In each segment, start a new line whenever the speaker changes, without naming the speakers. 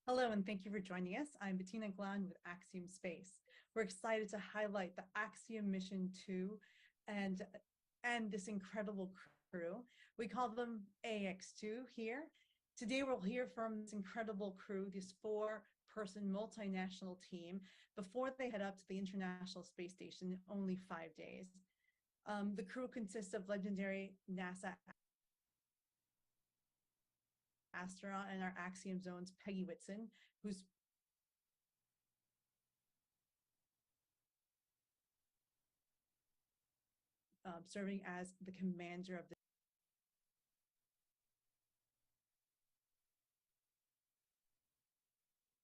Hello, and thank you for joining us. I'm Bettina Glan with Axiom Space. We're excited to highlight the Axiom Mission 2 and this incredible crew. We call them Ax-2 here. Today, we'll hear from this incredible crew, this four-person multinational team, before they head up to the International Space Station in only 5 days. The crew consists of legendary NASA astronaut and our Axiom zones, Peggy Whitson, who's serving as the commander of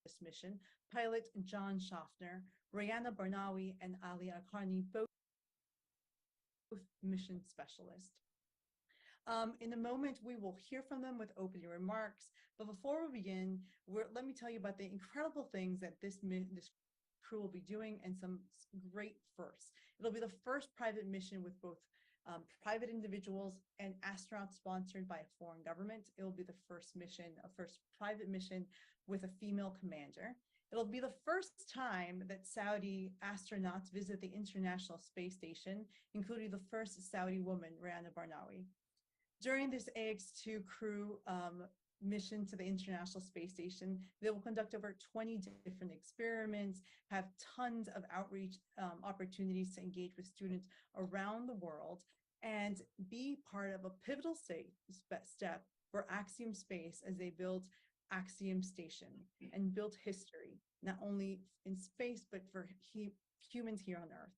this mission, pilot John Schaffner, Rayana Barnawi, and Ali Akarni, both mission specialists. In a moment, we will hear from them with opening remarks. But before we begin, let me tell you about the incredible things that this crew will be doing and some great firsts. It'll be the first private mission with both private individuals and astronauts sponsored by a foreign government. It will be the first private mission with a female commander. It'll be the first time that Saudi astronauts visit the International Space Station, including the first Saudi woman, Rayana Barnawi. During this Ax-2 crew mission to the International Space Station, they will conduct over 20 different experiments, have tons of outreach opportunities to engage with students around the world, and be part of a pivotal step for Axiom Space as they build Axiom Station and build history, not only in space, but for humans here on Earth.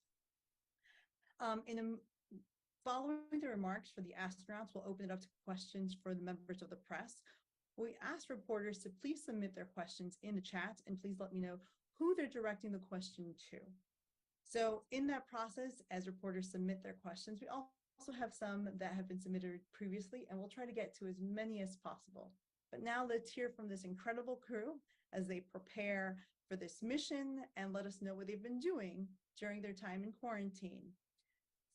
Following the remarks for the astronauts, we'll open it up to questions for the members of the press. We ask reporters to please submit their questions in the chat, and please let me know who they're directing the question to. So in that process, as reporters submit their questions, we also have some that have been submitted previously, and we'll try to get to as many as possible. But now let's hear from this incredible crew as they prepare for this mission and let us know what they've been doing during their time in quarantine.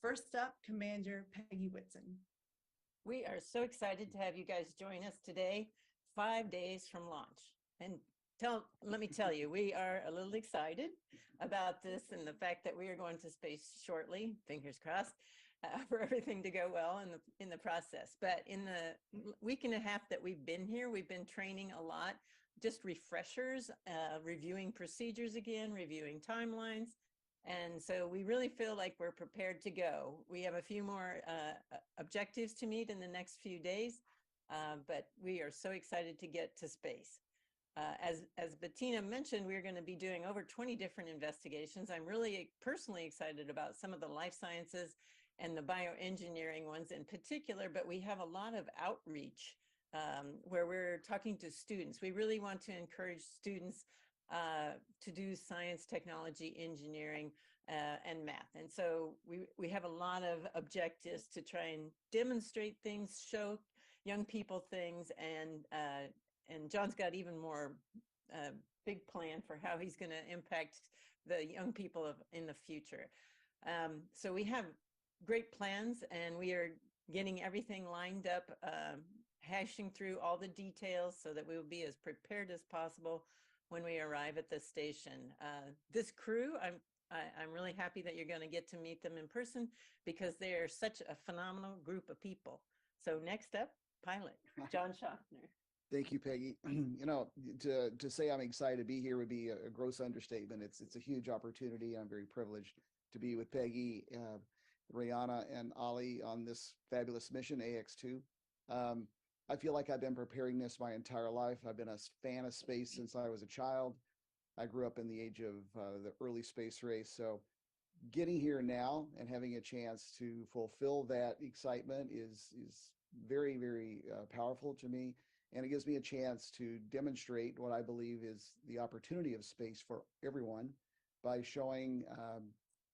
First up, Commander Peggy Whitson.
We are so excited to have you guys join us today, 5 days from launch. And let me tell you, we are a little excited about this and the fact that we are going to space shortly, fingers crossed, for everything to go well in the process. But in the week and a half that we've been here, we've been training a lot, just refreshers, reviewing procedures again, reviewing timelines. And so we really feel like we're prepared to go. We have a few more objectives to meet in the next few days, but we are so excited to get to space. As Bettina mentioned, we're going to be doing over 20 different investigations. I'm really personally excited about some of the life sciences and the bioengineering ones in particular, but we have a lot of outreach where we're talking to students. We really want to encourage students to do science, technology, engineering, and math. And so we have a lot of objectives to try and demonstrate things, show young people things, and John's got even more big plan for how he's going to impact the young people in the future. So we have great plans, and we are getting everything lined up, hashing through all the details so that we will be as prepared as possible when we arrive at the station. This crew, I'm really happy that you're going to get to meet them in person because they are such a phenomenal group of people. So next up, pilot John Schaffner.
Thank you, Peggy. You know, to say I'm excited to be here would be a gross understatement. It's a huge opportunity. I'm very privileged to be with Peggy, Rayana, and Ali on this fabulous mission, Ax-2. I feel like I've been preparing this my entire life. I've been a fan of space since I was a child. I grew up in the age of the early space race. So getting here now and having a chance to fulfill that excitement is very, very powerful to me. And it gives me a chance to demonstrate what I believe is the opportunity of space for everyone by showing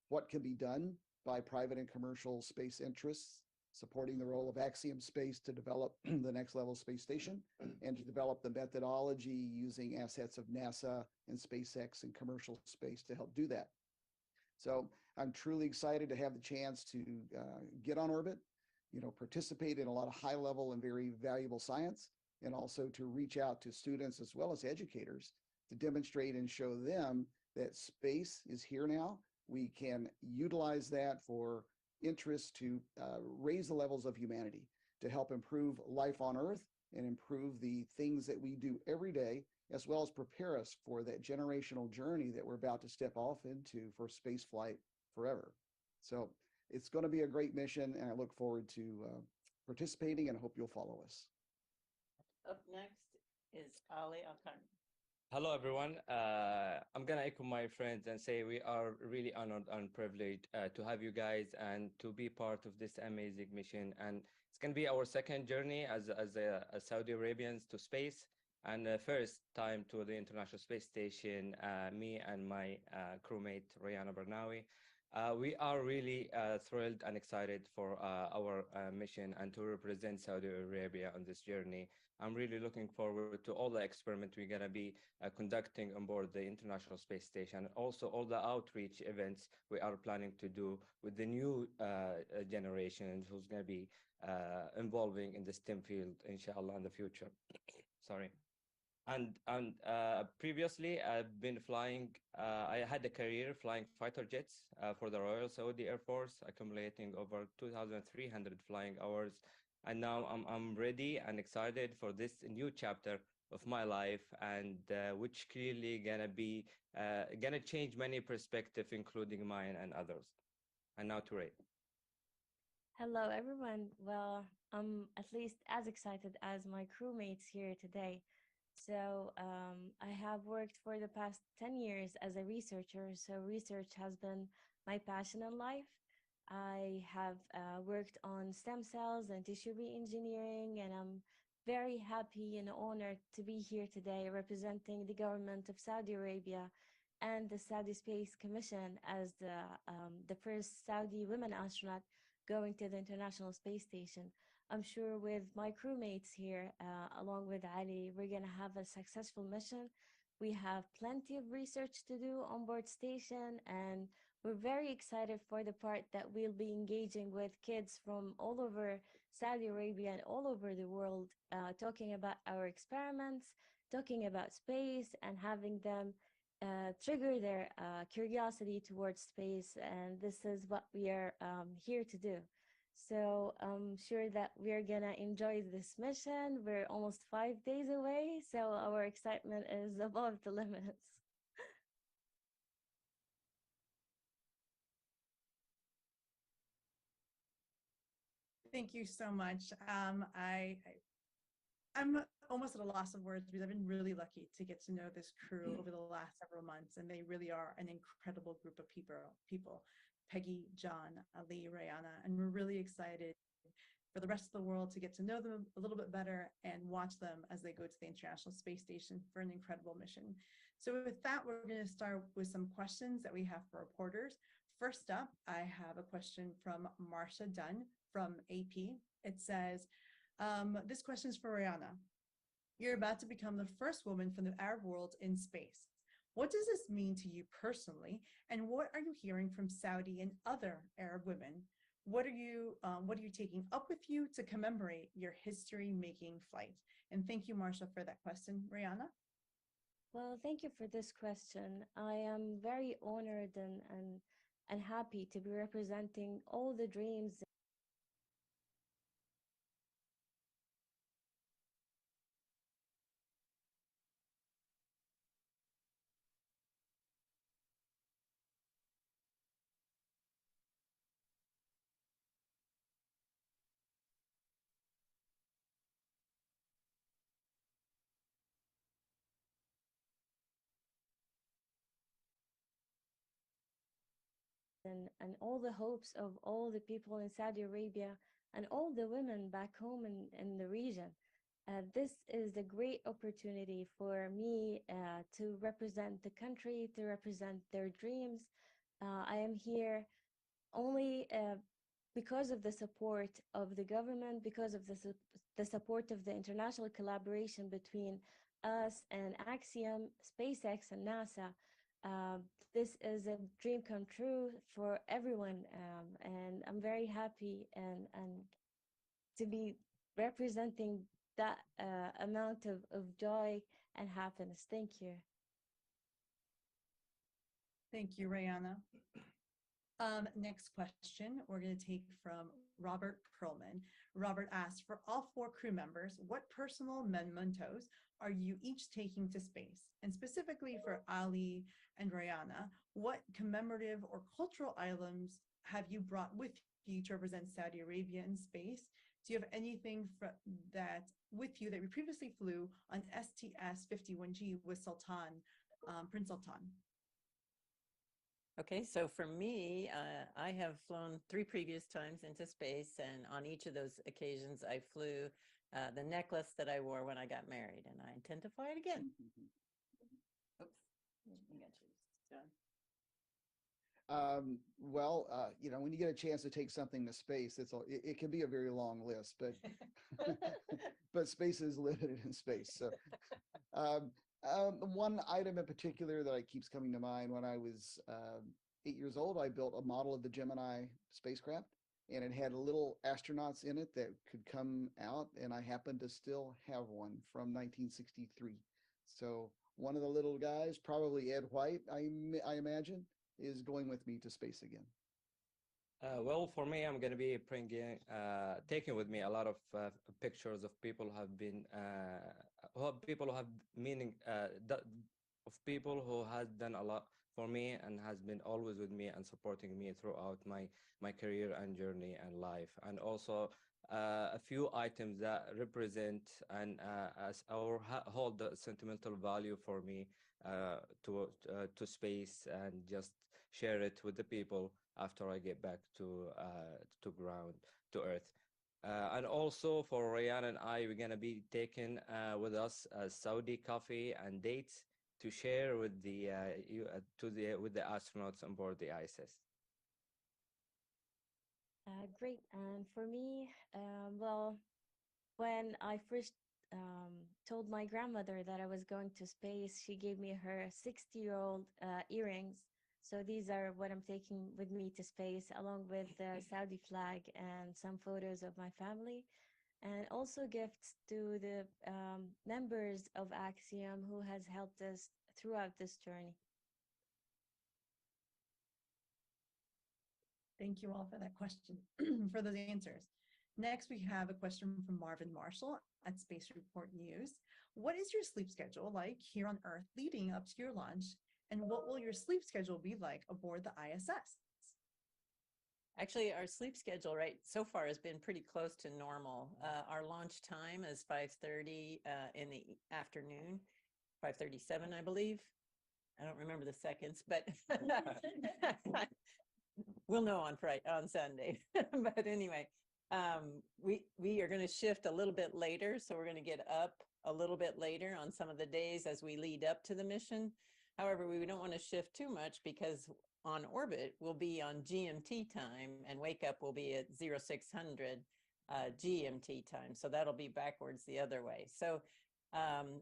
what can be done by private and commercial space interests, supporting the role of Axiom Space to develop the next level space station and to develop the methodology using assets of NASA and SpaceX and commercial space to help do that. So I'm truly excited to have the chance to get on orbit, participate in a lot of high level and very valuable science, and also to reach out to students as well as educators to demonstrate and show them that space is here now. We can utilize that for interest to raise the levels of humanity, to help improve life on Earth and improve the things that we do every day, as well as prepare us for that generational journey that we're about to step off into for space flight forever. So it's going to be a great mission, and I look forward to participating, and I hope you'll follow us.
Up next is Ali Alkan.
Hello, everyone. I'm going to echo my friends and say we are really honored and privileged to have you guys and to be part of this amazing mission. And it's going to be our second journey as Saudi Arabians to space, and first time to the International Space Station, me and my crewmate, Rayana Bernawi. We are really thrilled and excited for our mission and to represent Saudi Arabia on this journey. I'm really looking forward to all the experiments we're going to be conducting on board the International Space Station, also all the outreach events we are planning to do with the new generation who's going to be involving in the STEM field, inshallah, in the future. Sorry. And previously, I've been flying, I had a career flying fighter jets for the Royal Saudi Air Force, accumulating over 2,300 flying hours. And now I'm ready and excited for this new chapter of my life, and which clearly gonna change many perspectives, including mine and others. And now to Ray.
Hello, everyone. Well, I'm at least as excited as my crewmates here today. So I have worked for the past 10 years as a researcher. So research has been my passion in life. I have worked on stem cells and tissue re-engineering, and I'm very happy and honored to be here today representing the government of Saudi Arabia and the Saudi Space Commission as the first Saudi women astronaut going to the International Space Station. I'm sure with my crewmates here, along with Ali, we're going to have a successful mission. We have plenty of research to do on board station, and we're very excited for the part that we'll be engaging with kids from all over Saudi Arabia and all over the world, talking about our experiments, talking about space, and having them trigger their curiosity towards space. And this is what we are here to do. So I'm sure that we're gonna enjoy this mission. We're almost 5 days away, so our excitement is above the limits.
Thank you so much. I'm almost at a loss of words because I've been really lucky to get to know this crew over the last several months, and they really are an incredible group of people. Peggy, John, Ali, Rayana, and we're really excited for the rest of the world to get to know them a little bit better and watch them as they go to the International Space Station for an incredible mission. So with that, we're going to start with some questions that we have for reporters. First up, I have a question from Marcia Dunn from AP. It says, this question is for Rihanna. You're about to become the first woman from the Arab world in space. What does this mean to you personally? And what are you hearing from Saudi and other Arab women? What are you taking up with you to commemorate your history-making flight? And thank you, Marcia, for that question. Rihanna?
Well, thank you for this question. I am very honored and happy to be representing all the dreams and all the hopes of all the people in Saudi Arabia and all the women back home in the region. This is a great opportunity for me to represent the country, to represent their dreams. I am here only because of the support of the government, because of the support of the international collaboration between us and Axiom, SpaceX, and NASA. This is a dream come true for everyone, and I'm very happy and to be representing that amount of joy and happiness. Thank you.
Thank you, Rihanna. Next question we're going to take from Robert Perlman. Robert asks, for all 4 crew members, what personal mementos are you each taking to space? And specifically for Ali and Rihanna, what commemorative or cultural items have you brought with you to represent Saudi Arabia in space? Do you have anything that with you that we previously flew on STS-51G with Prince Sultan?
Okay, so for me, I have flown 3 previous times into space, and on each of those occasions, I flew the necklace that I wore when I got married, and I intend to fly it again. Oops, you got yours, John.
Well, you know, when you get a chance to take something to space, it can be a very long list, but but space is limited in space. So one item in particular that keeps coming to mind, when I was 8 years old, I built a model of the Gemini spacecraft, and it had little astronauts in it that could come out, and I happen to still have one from 1963. So one of the little guys, probably Ed White, I imagine, is going with me to space again.
Well, for me, I'm going to be bringing, taking with me a lot of pictures of people who have been, people who have meaning, of people who has done a lot for me and has been always with me and supporting me throughout my career and journey and life. And also a few items that represent and hold the sentimental value for me to space, and just share it with the people after I get back to ground, to Earth. And also for Ryan and I, we're gonna be taking with us Saudi coffee and dates to share with the with the astronauts on board the ISS.
Great. And for me, well, when I first told my grandmother that I was going to space, she gave me her 60-year-old earrings. So these are what I'm taking with me to space, along with the Saudi flag and some photos of my family, and also gifts to the members of Axiom who has helped us throughout this journey.
Thank you all for that question, for those answers. Next, we have a question from Marvin Marshall at Space Report News. What is your sleep schedule like here on Earth leading up to your launch? And what will your sleep schedule be like aboard the ISS?
Actually, our sleep schedule so far has been pretty close to normal. Our launch time is 5:30 in the afternoon, 5:37, I believe. I don't remember the seconds, but we'll know on Sunday. But anyway, we are going to shift a little bit later, so we're going to get up a little bit later on some of the days as we lead up to the mission. However, we don't want to shift too much, because on orbit we'll be on GMT time, and wake up will be at 0600 GMT time. So that'll be backwards the other way. So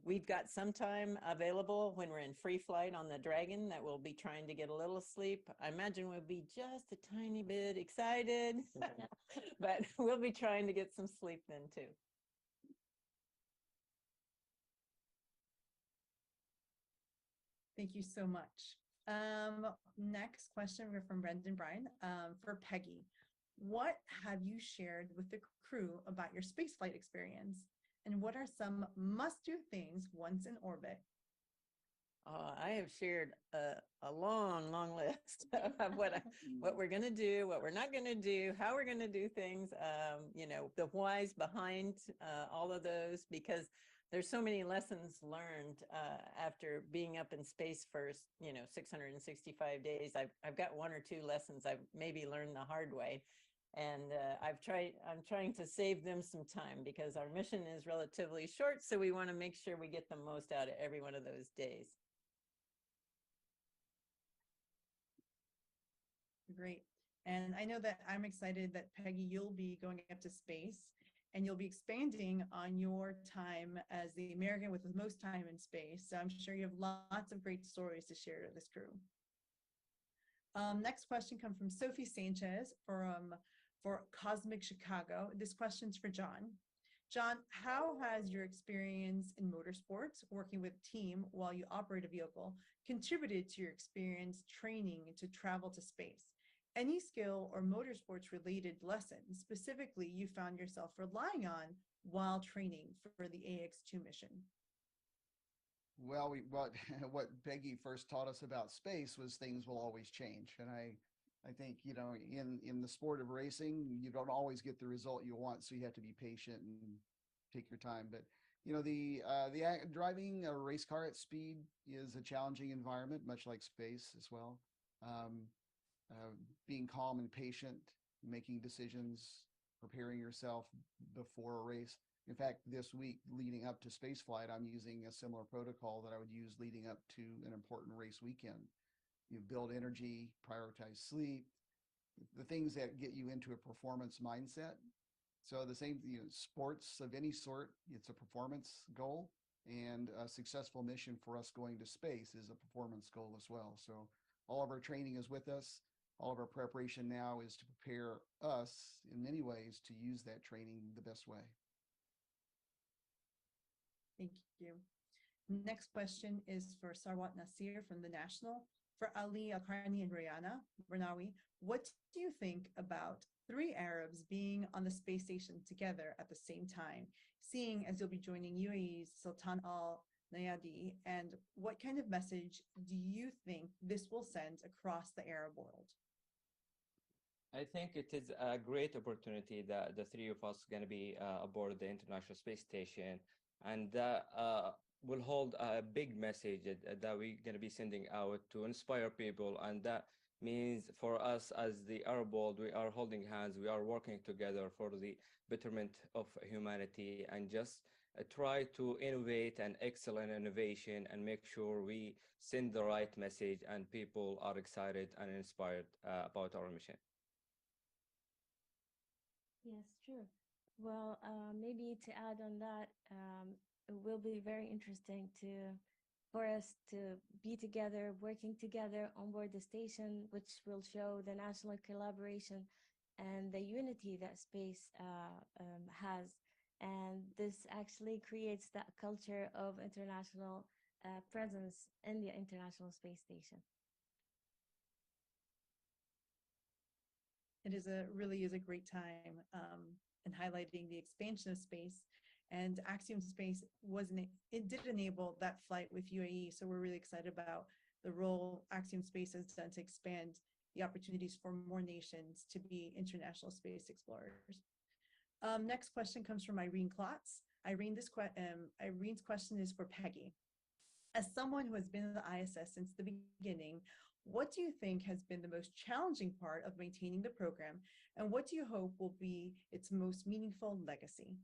we've got some time available when we're in free flight on the Dragon that we'll be trying to get a little sleep. I imagine we'll be just a tiny bit excited, but we'll be trying to get some sleep then too.
Thank you so much. Next question, we're from Brendan Bryan for Peggy. What have you shared with the crew about your spaceflight experience? And what are some must-do things once in orbit?
I have shared a long list of what we're going to do, what we're not going to do, how we're going to do things, you know, the whys behind all of those, because there's so many lessons learned after being up in space for, 665 days. I've got 1 or 2 lessons I've maybe learned the hard way. And I'm trying to save them some time, because our mission is relatively short. So we want to make sure we get the most out of every one of those days.
Great. And I know that I'm excited that, Peggy, you'll be going up to space, and you'll be expanding on your time as the American with the most time in space. So I'm sure you have lots of great stories to share to this crew. Next question comes from Sophie Sanchez for Cosmic Chicago. This question's for John. John, how has your experience in motorsports, working with a team while you operate a vehicle, contributed to your experience training to travel to space? Any skill or motorsports related lessons specifically you found yourself relying on while training for the AX2 mission?
Well, what what Peggy first taught us about space was things will always change, and I think in the sport of racing, you don't always get the result you want, so you have to be patient and take your time. But driving a race car at speed is a challenging environment, much like space as well. Um, Being calm and patient, making decisions, preparing yourself before a race. In fact, this week leading up to space flight, I'm using a similar protocol that I would use leading up to an important race weekend. You build energy, prioritize sleep, the things that get you into a performance mindset. So the same, sports of any sort, it's a performance goal, and a successful mission for us going to space is a performance goal as well. So all of our training is with us. All of our preparation now is to prepare us in many ways to use that training the best way.
Thank you. Next question is for Sarwat Nasir from the National. For Ali Akarni and Rayana Bernawi, what do you think about three Arabs being on the space station together at the same time, seeing as you'll be joining UAE's Sultan Al Nayadi, and what kind of message do you think this will send across the Arab world?
I think it is a great opportunity that the three of us are going to be aboard the International Space Station, and that will hold a big message that we're going to be sending out to inspire people. And that means for us as the Arab world, we are holding hands, we are working together for the betterment of humanity, and just try to innovate and excel in innovation and make sure we send the right message and people are excited and inspired about our mission.
Yes, true. Well, maybe to add on that, it will be very interesting for us to be together, working together on board the station, which will show the national collaboration and the unity that space has. And this actually creates that culture of international presence in the International Space Station.
It really is a great time in highlighting the expansion of space, and Axiom Space it did enable that flight with UAE. So we're really excited about the role Axiom Space has done to expand the opportunities for more nations to be international space explorers. Next question comes from Irene Klotz. Irene's question is for Peggy. As someone who has been in the ISS since the beginning, what do you think has been the most challenging part of maintaining the program, and what do you hope will be its most meaningful legacy?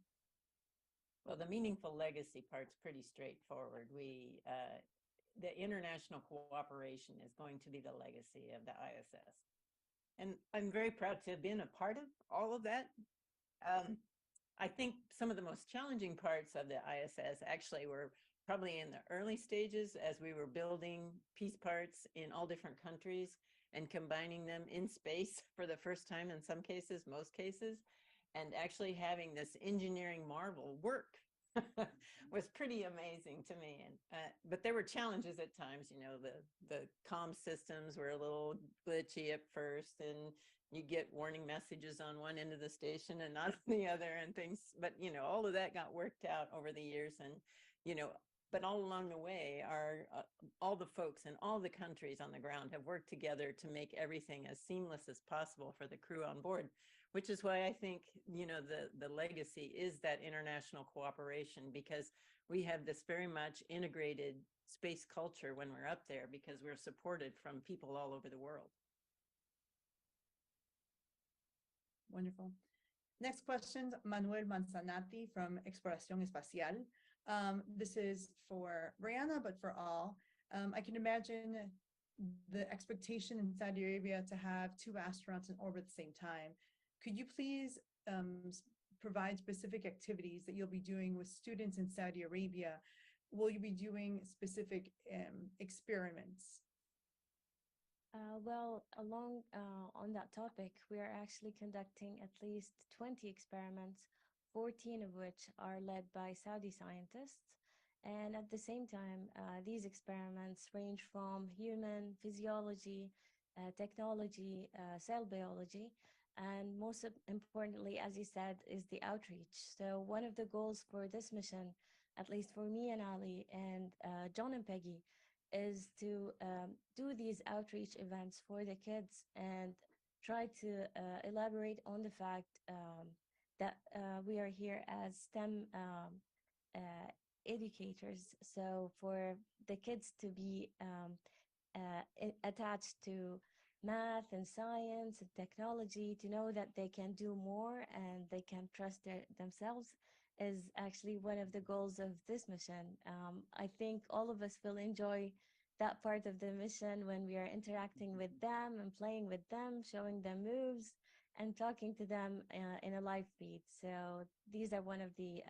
Well, the meaningful legacy part's pretty straightforward. The international cooperation is going to be the legacy of the ISS. And I'm very proud to have been a part of all of that. I think some of the most challenging parts of the ISS actually were probably in the early stages as we were building piece parts in all different countries and combining them in space for the first time in some cases, most cases, and actually having this engineering marvel work was pretty amazing to me. And but there were challenges at times. The comm systems were a little glitchy at first, and you get warning messages on one end of the station and not on the other, and things. But all of that got worked out over the years, and but all along the way, all the folks in all the countries on the ground have worked together to make everything as seamless as possible for the crew on board, which is why I think, the legacy is that international cooperation, because we have this very much integrated space culture when we're up there, because we're supported from people all over the world.
Wonderful. Next question, Manuel Manzanati from Exploración Espacial. This is for Brianna, but for all. I can imagine the expectation in Saudi Arabia to have two astronauts in orbit at the same time. Could you please provide specific activities that you'll be doing with students in Saudi Arabia? Will you be doing specific experiments?
Well, on that topic, we are actually conducting at least 20 experiments 14 of which are led by Saudi scientists. And at the same time, these experiments range from human physiology, technology, cell biology, and most importantly, as you said, is the outreach. So one of the goals for this mission, at least for me and Ali and John and Peggy, is to do these outreach events for the kids and try to elaborate on the fact that we are here as STEM educators. So for the kids to be attached to math and science and technology, to know that they can do more and they can trust themselves is actually one of the goals of this mission. I think all of us will enjoy that part of the mission when we are interacting with them and playing with them, showing them moves and talking to them in a live feed. So these are one of the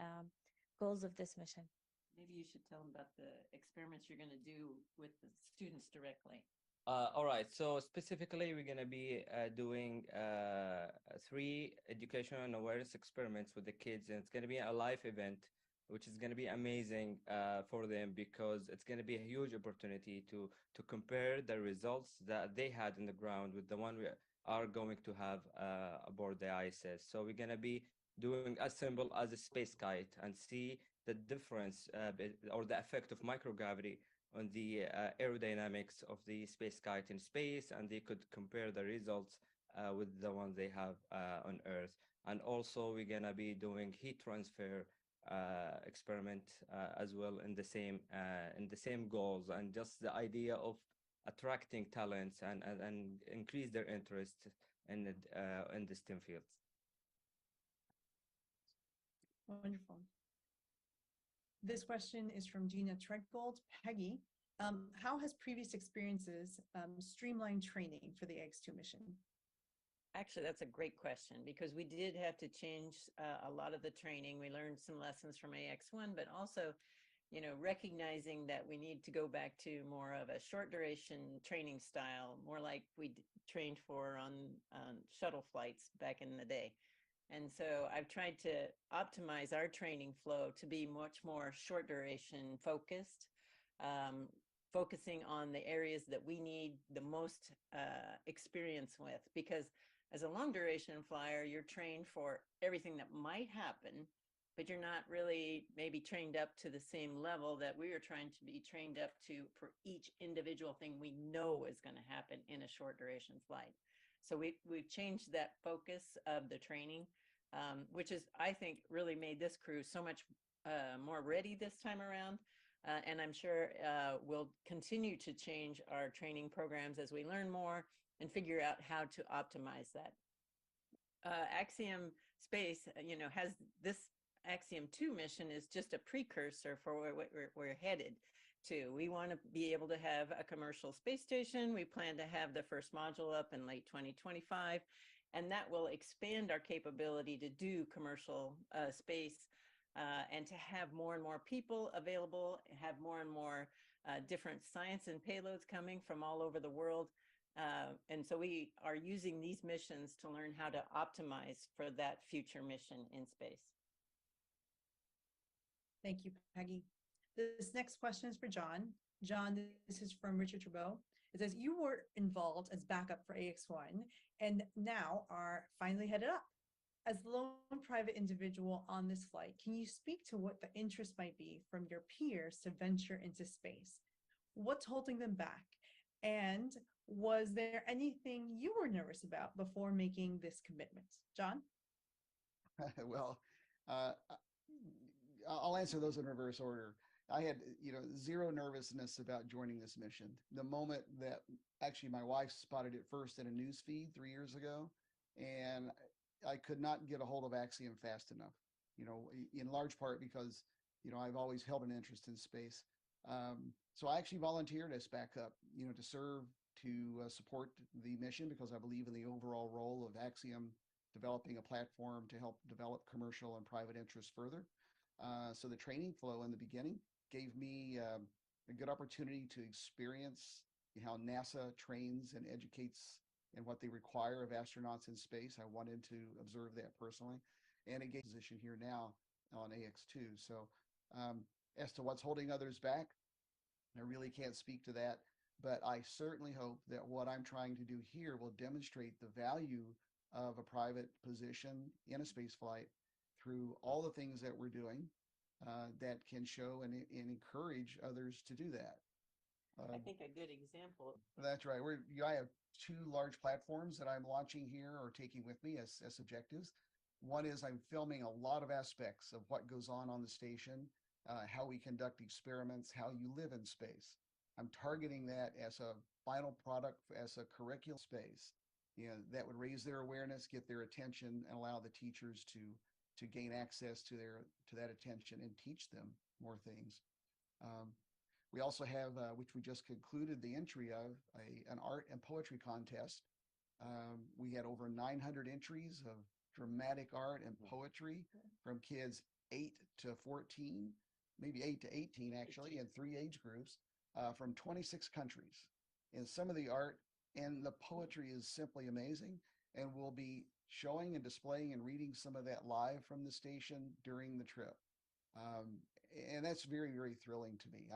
goals of this mission.
Maybe you should tell them about the experiments you're going to do with the students directly.
All right. So specifically, we're going to be doing 3 educational and awareness experiments with the kids, and it's going to be a live event, which is going to be amazing for them because it's going to be a huge opportunity to compare the results that they had in the ground with the one we are going to have aboard the ISS. So we're going to be doing as simple as a space kite and see the difference or the effect of microgravity on the aerodynamics of the space kite in space, and they could compare the results with the ones they have on Earth. And also we're gonna be doing heat transfer experiment as well in the same goals, and just the idea of attracting talents and increase their interest in the STEM fields.
Wonderful. This question is from Gina Treadgold. Peggy, how has previous experiences streamlined training for the Ax-2 mission?
Actually, that's a great question because we did have to change a lot of the training. We learned some lessons from Ax-1, but also, you know, recognizing that we need to go back to more of a short duration training style, more like we trained for on shuttle flights back in the day. And so I've tried to optimize our training flow to be much more short duration focused, focusing on the areas that we need the most experience with. Because as a long duration flyer, you're trained for everything that might happen, but you're not really maybe trained up to the same level that we are trying to be trained up to for each individual thing we know is going to happen in a short duration flight. So we've changed that focus of the training, which is, I think, really made this crew so much more ready this time around. And I'm sure we'll continue to change our training programs as we learn more and figure out how to optimize that. Axiom Space, you know, has this Axiom 2 mission is just a precursor for where we're headed to. We want to be able to have a commercial space station. We plan to have the first module up in late 2025, and that will expand our capability to do commercial space and to have more and more people available, have more and more different science and payloads coming from all over the world. And so we are using these missions to learn how to optimize for that future mission in space.
Thank you, Peggy. This next question is for John. John, this is from Richard Trudeau. It says, you were involved as backup for Ax-1 and now are finally headed up. As the lone private individual on this flight, can you speak to what the interest might be from your peers to venture into space? What's holding them back? And was there anything you were nervous about before making this commitment? John?
Well, I'll answer those in reverse order. I had, zero nervousness about joining this mission. The moment that actually my wife spotted it first in a news feed 3 years ago, and I could not get a hold of Axiom fast enough, in large part because, I've always held an interest in space. So I actually volunteered as backup, to serve, to support the mission because I believe in the overall role of Axiom developing a platform to help develop commercial and private interests further. So the training flow in the beginning gave me a good opportunity to experience how NASA trains and educates and what they require of astronauts in space. I wanted to observe that personally. and it gets position here now on Ax-2. So as to what's holding others back, I really can't speak to that, but I certainly hope that what I'm trying to do here will demonstrate the value of a private position in a space flight through all the things that we're doing that can show and encourage others to do that.
I think a good example.
That's right. I have two large platforms that I'm launching here or taking with me as objectives. One is I'm filming a lot of aspects of what goes on the station, how we conduct experiments, how you live in space. I'm targeting that as a final product, as a curriculum space, that would raise their awareness, get their attention, and allow the teachers to gain access to that attention and teach them more things. We also have, which we just concluded the entry of, an art and poetry contest. We had over 900 entries of dramatic art and poetry from kids 8 to 14, maybe 8 to 18 actually, in 3 age groups from 26 countries. And some of the art and the poetry is simply amazing. And we'll be showing and displaying and reading some of that live from the station during the trip. And that's very, very thrilling to me.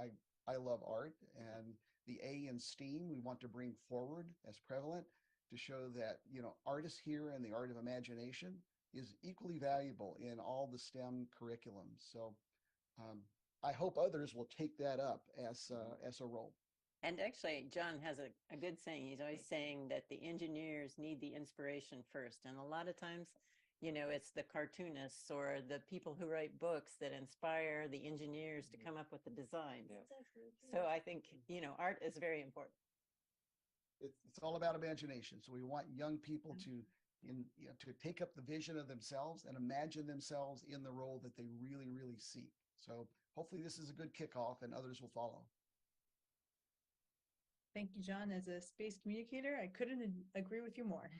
I love art, and the A in STEAM we want to bring forward as prevalent to show that, artists here and the art of imagination is equally valuable in all the STEM curriculums. So I hope others will take that up as a role.
And actually, John has a good saying. He's always saying that the engineers need the inspiration first. And a lot of times, it's the cartoonists or the people who write books that inspire the engineers to come up with the designs.
Yeah.
So I think, art is very important.
It's all about imagination. So we want young people to take up the vision of themselves and imagine themselves in the role that they really, really seek. So hopefully this is a good kickoff and others will follow.
Thank you, John. As a space communicator, I couldn't agree with you more.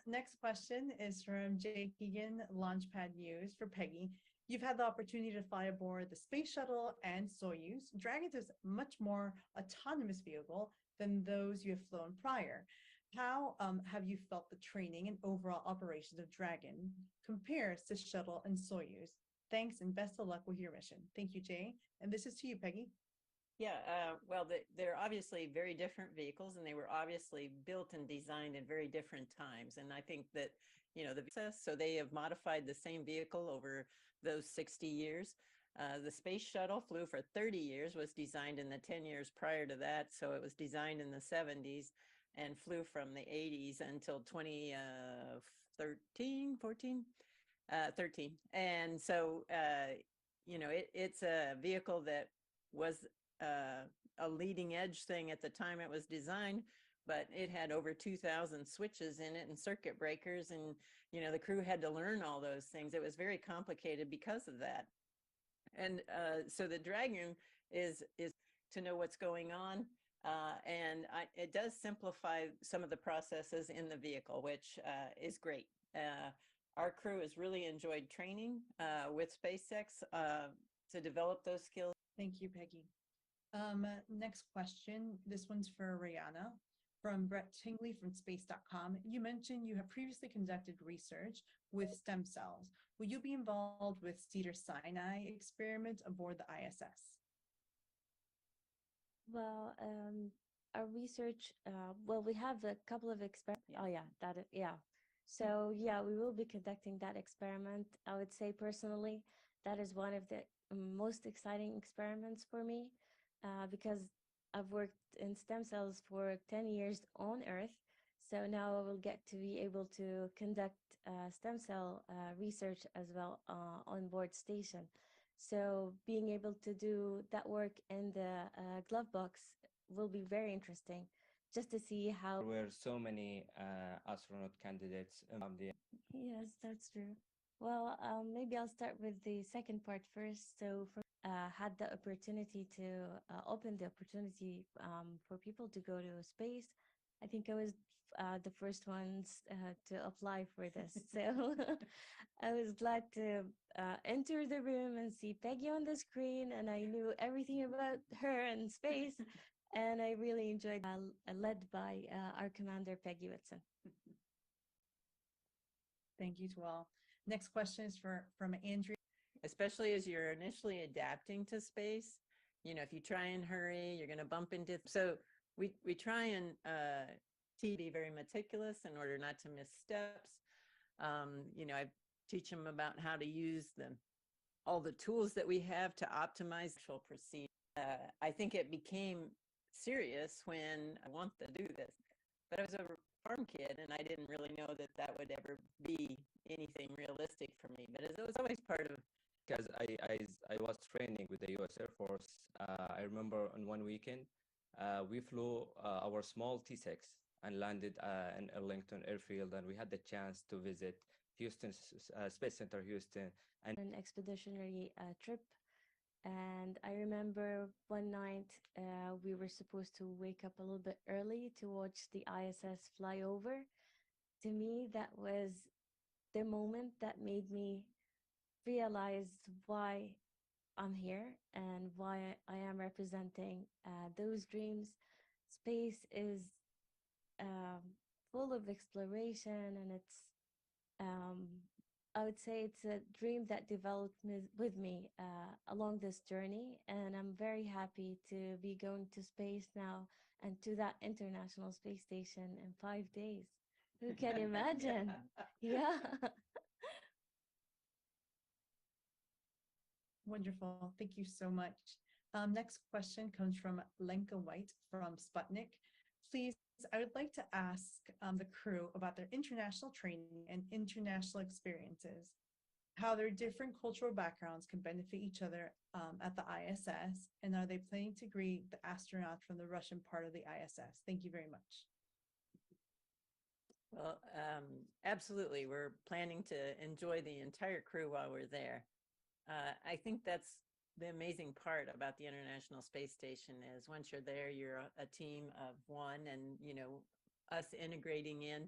Next question is from Jay Keegan, Launchpad News for Peggy. You've had the opportunity to fly aboard the Space Shuttle and Soyuz. Dragon is much more autonomous vehicle than those you have flown prior. How have you felt the training and overall operations of Dragon compares to Shuttle and Soyuz? Thanks and best of luck with your mission. Thank you, Jay. And this is to you, Peggy.
Yeah, well, they're obviously very different vehicles, and they were obviously built and designed in very different times. And I think that, so they have modified the same vehicle over those 60 years. The space shuttle flew for 30 years, was designed in the 10 years prior to that. So it was designed in the 70s and flew from the 80s until 2013, 13. And so, it's a vehicle that was a leading edge thing at the time it was designed, but it had over 2,000 switches in it and circuit breakers, and the crew had to learn all those things. It was very complicated because of that. And so the Dragon is to know what's going on, and it does simplify some of the processes in the vehicle, which is great. Our crew has really enjoyed training with SpaceX to develop those skills.
Thank you, Peggy. Next question. This one's for Rihanna from Brett Tingley from space.com. You mentioned you have previously conducted research with stem cells. Will you be involved with Cedars-Sinai experiment aboard the ISS?
Well, our research, we have a couple of experiments.
Yeah.
Oh, yeah, So, yeah, we will be conducting that experiment. I would say personally, that is one of the most exciting experiments for me because I've worked in stem cells for 10 years on Earth. So now I will get to be able to conduct stem cell research as well on board station. So being able to do that work in the glove box will be very interesting, just to see how.
There were so many astronaut candidates.
Yes, that's true. Well, maybe I'll start with the second part first. So had the opportunity to open the opportunity for people to go to space. I think I was the first ones to apply for this. So I was glad to enter the room and see Peggy on the screen, and I knew everything about her and space. And I really enjoyed led by our commander, Peggy Whitson.
Thank you to all. Next question is from Andrea.
Especially as you're initially adapting to space. You know, if you try and hurry, you're going to bump into. So we try and be very meticulous in order not to miss steps. You know, I teach them about how to use all the tools that we have to optimize actual procedure. I think it became serious when I wanted to do this, but I was a farm kid and I didn't really know that that would ever be anything realistic for me. But it was always part of.
Because I was training with the U.S. Air Force. I remember on one weekend, we flew our small T-6 and landed in Arlington Airfield, and we had the chance to visit Houston Space Center, Houston. And
An expeditionary trip. And I remember one night we were supposed to wake up a little bit early to watch the ISS fly over. To me, that was the moment that made me realize why I'm here and why I am representing those dreams. Space is um, full of exploration, and it's I would say it's a dream that developed with me along this journey, and I'm very happy to be going to space now and to that International Space Station in 5 days. Who can imagine? Yeah.
Wonderful. Thank you so much. Next question comes from Lenka White from Sputnik. Please, I would like to ask the crew about their international training and international experiences, how their different cultural backgrounds can benefit each other at the ISS, and are they planning to greet the astronauts from the Russian part of the ISS? Thank you very much.
Well, absolutely. We're planning to enjoy the entire crew while we're there. I think that's the amazing part about the International Space Station is once you're there, you're a team of one, and you know, us integrating in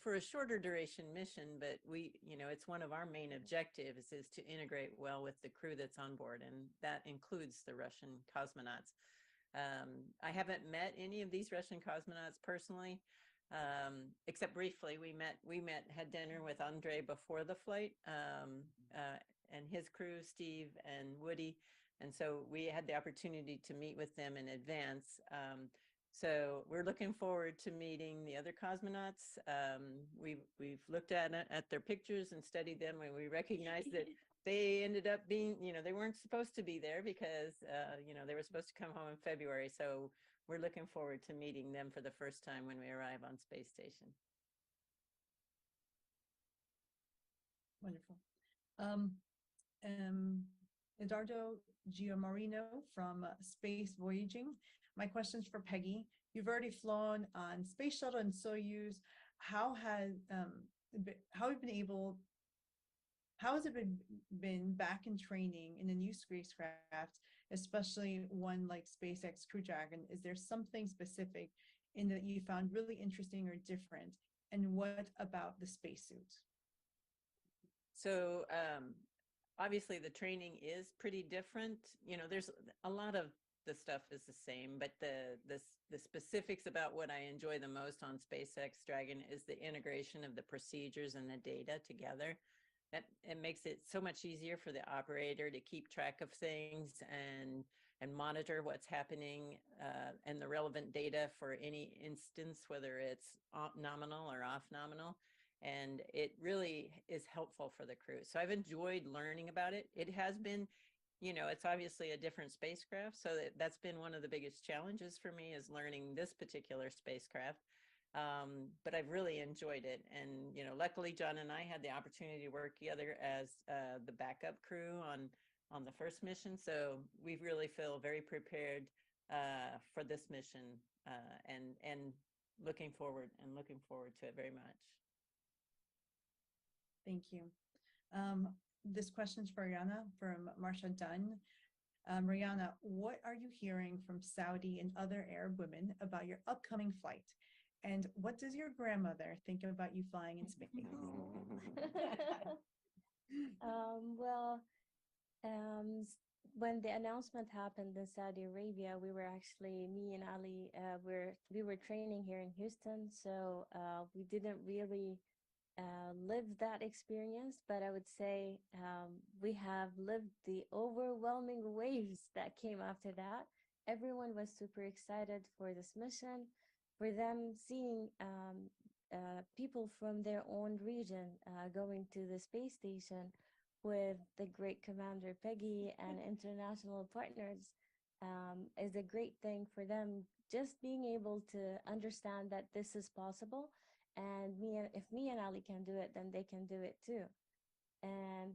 for a shorter duration mission, but it's one of our main objectives is to integrate well with the crew that's on board, and that includes the Russian cosmonauts. I haven't met any of these Russian cosmonauts personally, except briefly. Had dinner with Andrei before the flight, and his crew, Steve and Woody. And so we had the opportunity to meet with them in advance. So we're looking forward to meeting the other cosmonauts. We've looked at their pictures and studied them, and we recognize that they ended up being, they weren't supposed to be there because, they were supposed to come home in February. So we're looking forward to meeting them for the first time when we arrive on Space Station.
Wonderful. Eduardo Giamarino from Space Voyaging. My question's for Peggy. You've already flown on Space Shuttle and Soyuz. How has it been back in training in a new spacecraft, especially one like SpaceX Crew Dragon? Is there something specific in that you found really interesting or different? And what about the spacesuit?
So obviously the training is pretty different. There's a lot of the stuff is the same, but the specifics about what I enjoy the most on SpaceX Dragon is the integration of the procedures and the data together. That it makes it so much easier for the operator to keep track of things and monitor what's happening and the relevant data for any instance, whether it's nominal or off nominal. And it really is helpful for the crew. So I've enjoyed learning about it. It has been, it's obviously a different spacecraft. So that's been one of the biggest challenges for me is learning this particular spacecraft. But I've really enjoyed it. And, luckily John and I had the opportunity to work together as the backup crew on the first mission. So we really feel very prepared for this mission and looking forward to it very much.
Thank you. This question's for Rihanna from Marsha Dunn. Rihanna, what are you hearing from Saudi and other Arab women about your upcoming flight? And what does your grandmother think about you flying in space?
When the announcement happened in Saudi Arabia, me and Ali, we were training here in Houston, so we didn't really lived that experience, but I would say we have lived the overwhelming waves that came after that. Everyone was super excited for this mission, for them seeing people from their own region going to the space station with the great Commander Peggy and international partners is a great thing for them. Just being able to understand that this is possible, and if me and Ali can do it, then they can do it too. And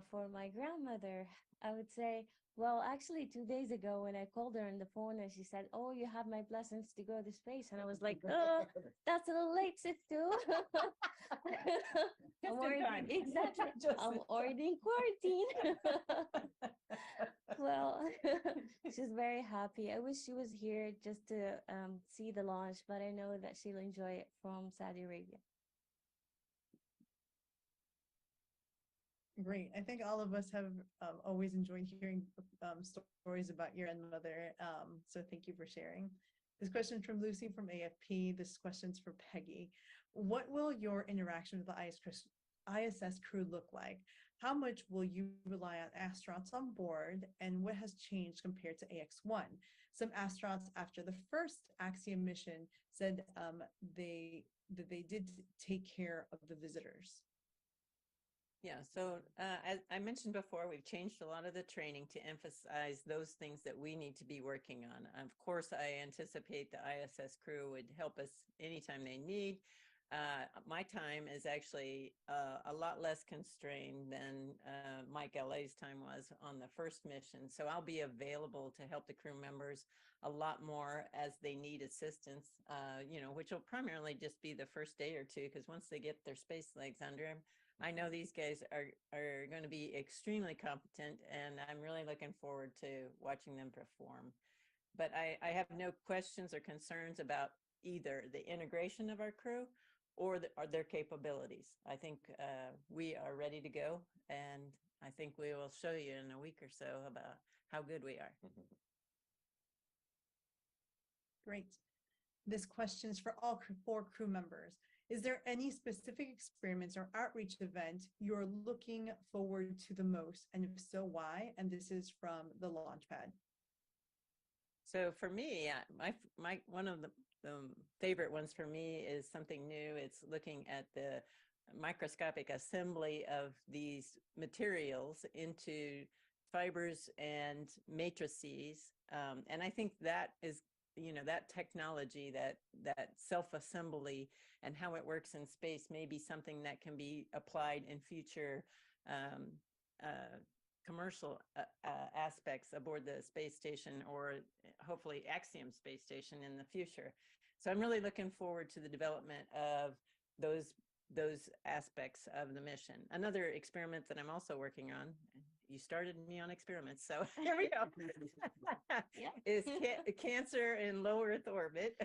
for my grandmother, I would say, well, actually, 2 days ago when I called her on the phone and she said, "Oh, you have my blessings to go to space," and I was like, "That's a little late, sis, too." I'm already exactly. I'm already in quarantine. Well, she's very happy. I wish she was here just to see the launch, but I know that she'll enjoy it from Saudi Arabia.
Great. I think all of us have always enjoyed hearing stories about your grandmother. So thank you for sharing. This question from Lucy from AFP. This question's for Peggy. What will your interaction with the ISS crew look like? How much will you rely on astronauts on board, and what has changed compared to AX-1? Some astronauts after the first Axiom mission said that they did take care of the visitors.
Yeah, so as I mentioned before, we've changed a lot of the training to emphasize those things that we need to be working on. Of course, I anticipate the ISS crew would help us anytime they need. My time is actually a lot less constrained than Mike LA's time was on the first mission. So I'll be available to help the crew members a lot more as they need assistance, which will primarily just be the first day or two, because once they get their space legs under them, I know these guys are going to be extremely competent, and I'm really looking forward to watching them perform. But I have no questions or concerns about either the integration of our crew or their capabilities. I think we are ready to go, and I think we will show you in a week or so about how good we are.
Great. This question is for all four crew members. Is there any specific experiments or outreach event you're looking forward to the most? And if so, why? And this is from the Launchpad.
So for me, my one of the favorite ones for me is something new. It's looking at the microscopic assembly of these materials into fibers and matrices. And I think that is, that technology, that self-assembly and how it works in space may be something that can be applied in future commercial aspects aboard the space station, or hopefully Axiom space station in the future. So I'm really looking forward to the development of those aspects of the mission. Another experiment that I'm also working on, you started me on experiments, so here we go, is cancer in low Earth orbit.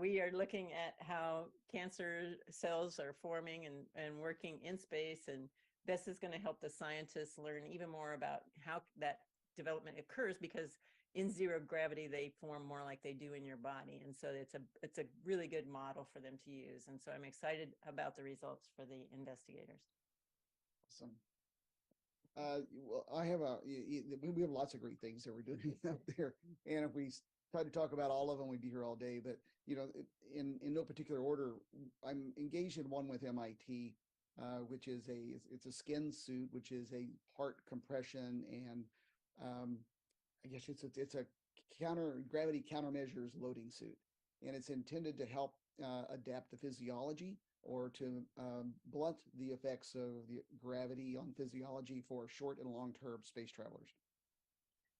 We are looking at how cancer cells are forming and working in space, and this is going to help the scientists learn even more about how that development occurs, because in zero gravity, they form more like they do in your body. And so it's a really good model for them to use. And so I'm excited about the results for the investigators.
Awesome. Well, we have lots of great things that we're doing out there. And if we try to talk about all of them, we'd be here all day. But, in no particular order, I'm engaged in one with MIT, which is it's a skin suit, which is a part compression, and I guess it's a gravity countermeasures loading suit, and it's intended to help adapt the physiology, or to blunt the effects of the gravity on physiology for short and long-term space travelers.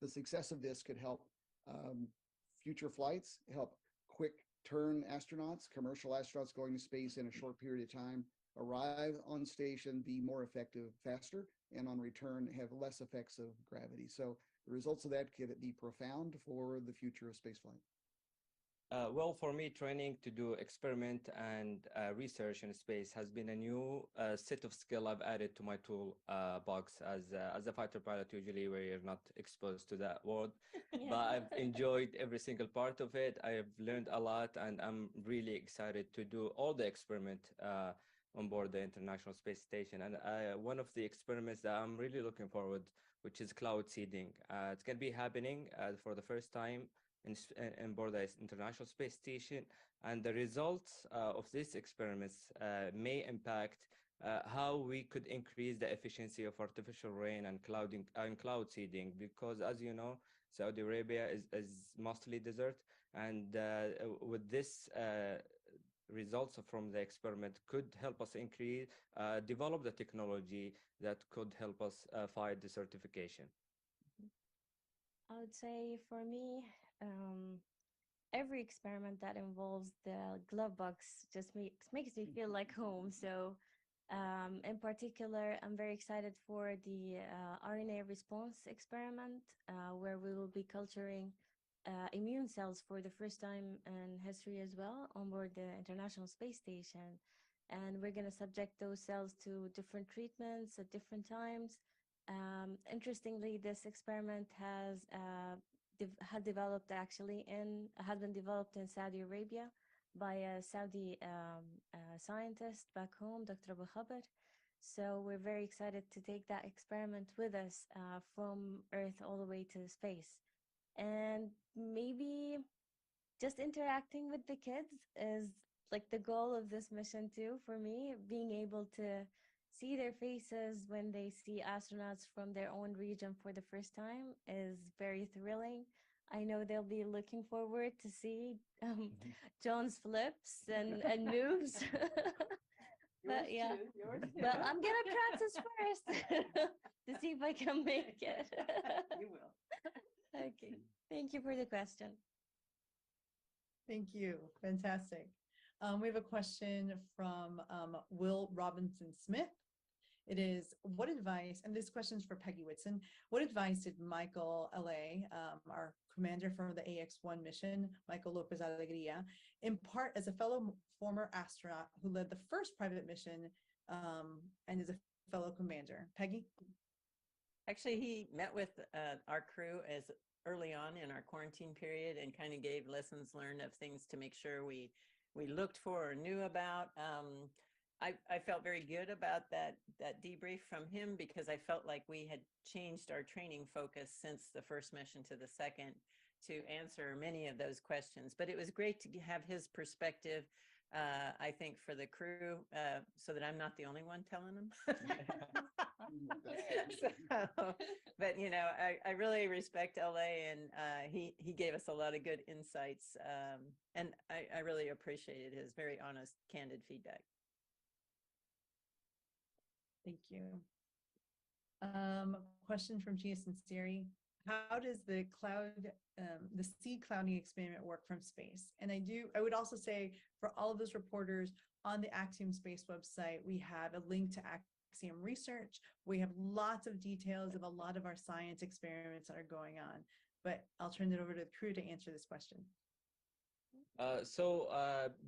The success of this could help future flights, help quick turn astronauts, commercial astronauts going to space in a short period of time, arrive on station, be more effective faster, and on return have less effects of gravity. So the results of that could be profound for the future of spaceflight.
Well, for me, training to do experiment and research in space has been a new set of skill I've added to my tool box. As a fighter pilot, usually we're not exposed to that world, but I've enjoyed every single part of it. I've learned a lot, and I'm really excited to do all the experiment on board the International Space Station. And one of the experiments that I'm really looking forward, which is cloud seeding. It's going to be happening for the first time in board the International Space Station. And the results of these experiments may impact how we could increase the efficiency of artificial rain and cloud seeding, because as you know, Saudi Arabia is mostly desert, and with this results from the experiment could help us develop the technology that could help us fight desertification.
I would say for me, every experiment that involves the glove box just makes me feel like home. So in particular, I'm very excited for the RNA response experiment, where we will be culturing immune cells for the first time in history as well on board the International Space Station. And we're going to subject those cells to different treatments at different times. Interestingly, this experiment has been developed in Saudi Arabia by a Saudi scientist back home, Dr. Abu Khaber. So we're very excited to take that experiment with us from Earth all the way to space. And maybe just interacting with the kids is like the goal of this mission too, for me. Being able to see their faces when they see astronauts from their own region for the first time is very thrilling. I know they'll be looking forward to see John's flips and moves. But yeah, but I'm gonna practice first to see if I can make it.
You will.
Okay, thank you for the question.
Thank you. Fantastic. We have a question from Will Robinson Smith. It is, what advice, and this question is for Peggy Whitson, what advice did Michael L.A., our commander for the AX-1 mission, Michael Lopez Alegria, impart as a fellow former astronaut who led the first private mission and is a fellow commander? Peggy?
Actually, he met with our crew as early on in our quarantine period and kind of gave lessons learned of things to make sure we looked for or knew about. I felt very good about that debrief from him, because I felt like we had changed our training focus since the first mission to the second to answer many of those questions. But it was great to have his perspective, I think, for the crew, so that I'm not the only one telling them. But you know, I really respect LA, and he gave us a lot of good insights, and I really appreciated his very honest, candid feedback.
Thank you. Question from Gia Sinceri. How does the seed clouding experiment work from space? And I would also say for all of those reporters on the Axiom Space website, we have a link to Axiom research. We have lots of details of a lot of our science experiments that are going on, but I'll turn it over to the crew to answer this question.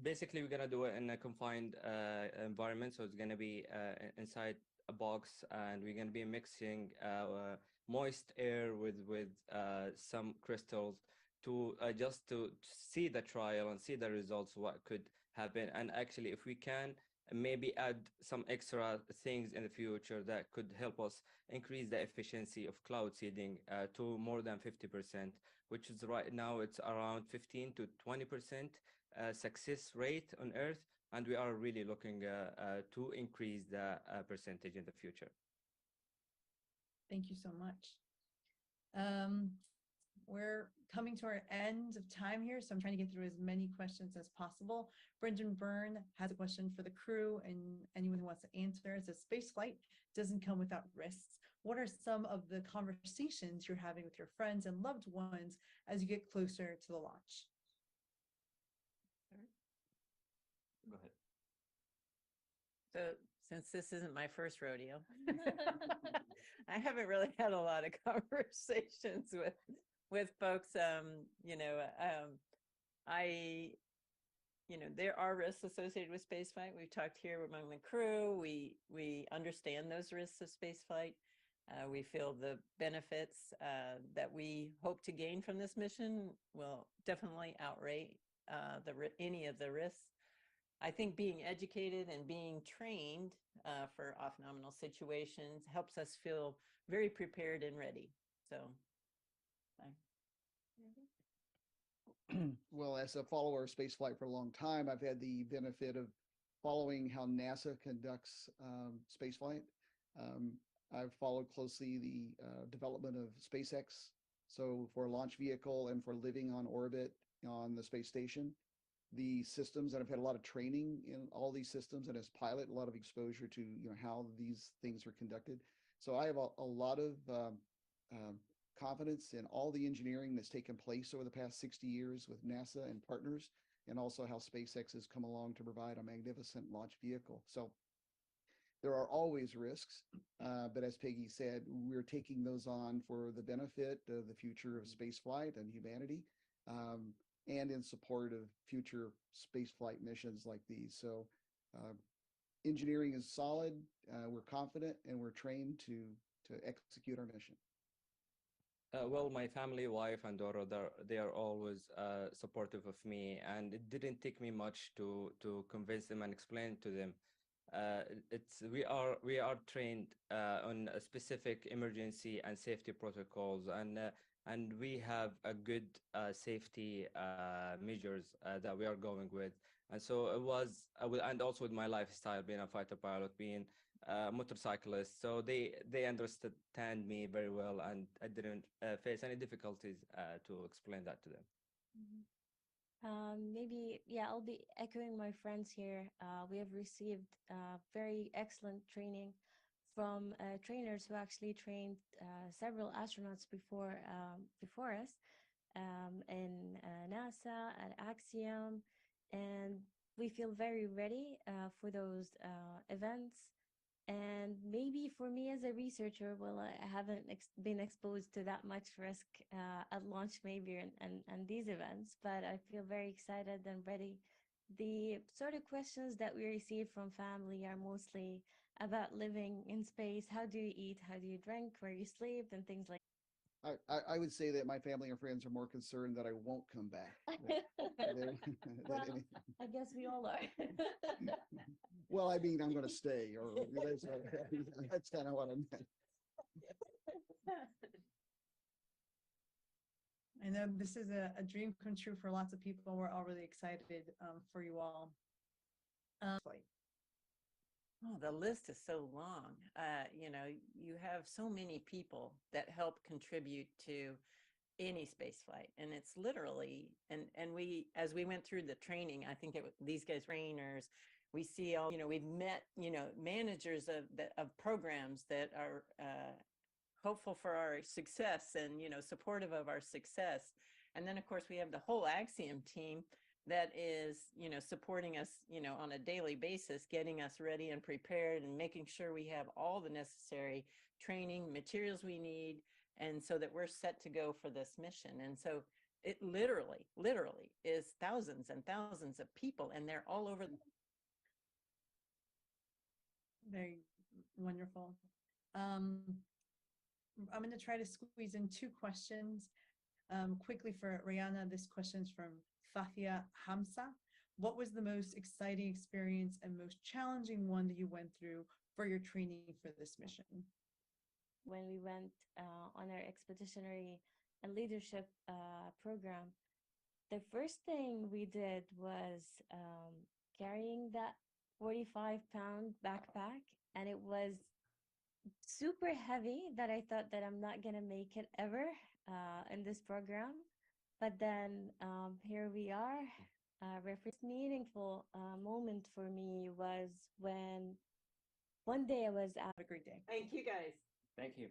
Basically, we're gonna do it in a confined environment. So it's gonna be inside a box, and we're gonna be mixing moist air with some crystals to just to see the trial and see the results, what could happen. And actually, if we can maybe add some extra things in the future that could help us increase the efficiency of cloud seeding to more than 50%, which is right now it's around 15 to 20% success rate on Earth, and we are really looking to increase the percentage in the future.
Thank you so much. We're coming to our end of time here, so I'm trying to get through as many questions as possible. Brendan Byrne has a question for the crew and anyone who wants to answer. It says, space flight doesn't come without risks. What are some of the conversations you're having with your friends and loved ones as you get closer to the launch?
Go ahead. So since this isn't my first rodeo, I haven't really had a lot of conversations with folks. There are risks associated with spaceflight. We've talked here among the crew. We understand those risks of spaceflight. We feel the benefits that we hope to gain from this mission will definitely outweigh any of the risks. I think being educated and being trained for off-nominal situations helps us feel very prepared and ready. So,
Well, as a follower of spaceflight for a long time, I've had the benefit of following how NASA conducts spaceflight. I've followed closely the development of SpaceX, so for a launch vehicle and for living on orbit on the space station. The systems, and I've had a lot of training in all these systems, and as pilot, a lot of exposure to how these things are conducted. So I have a lot of confidence in all the engineering that's taken place over the past 60 years with NASA and partners, and also how SpaceX has come along to provide a magnificent launch vehicle. So there are always risks, but as Peggy said, we're taking those on for the benefit of the future of space flight and humanity, and in support of future space flight missions like these. So engineering is solid, we're confident, and we're trained to execute our mission.
Well, my family, wife, and daughter, they are always supportive of me, and it didn't take me much to convince them and explain to them. We are trained on a specific emergency and safety protocols, and we have a good safety measures that we are going with. And so it was, and also with my lifestyle, being a fighter pilot, being a motorcyclist, so they understand me very well, and I didn't face any difficulties to explain that to them.
Maybe, yeah, I'll be echoing my friends here. We have received very excellent training from trainers who actually trained several astronauts before us in NASA at Axiom, and we feel very ready for those events. And maybe for me as a researcher, well, I haven't been exposed to that much risk at launch maybe and these events, but I feel very excited and ready. The sort of questions that we receive from family are mostly about living in space. How do you eat? How do you drink? Where you sleep? And things like
I would say that my family and friends are more concerned that I won't come back.
well, I guess we all are.
Well, I mean, I'm going to stay, or that's kind of what I meant.
I know this is a dream come true for lots of people. We're all really excited for you all.
Oh, the list is so long. You have so many people that help contribute to any space flight, and it's literally, and we, as we went through the training, I think these guys trainers, we see all, we've met, managers of programs that are hopeful for our success and, supportive of our success. And then of course we have the whole Axiom team that is, supporting us, on a daily basis, getting us ready and prepared and making sure we have all the necessary training materials we need. And so that we're set to go for this mission. And so it literally is thousands and thousands of people, and they're all over.
Very wonderful. I'm going to try to squeeze in two questions quickly for Rihanna. This question's from Fafia Hamza. What was the most exciting experience and most challenging one that you went through for your training for this mission?
When we went on our expeditionary and leadership program, the first thing we did was carrying that 45-pound backpack, and it was super heavy that I thought that I'm not gonna make it ever in this program. But then here we are. First meaningful moment for me was when one day I was out.
Have a great day.
Thank you guys.
Thank you.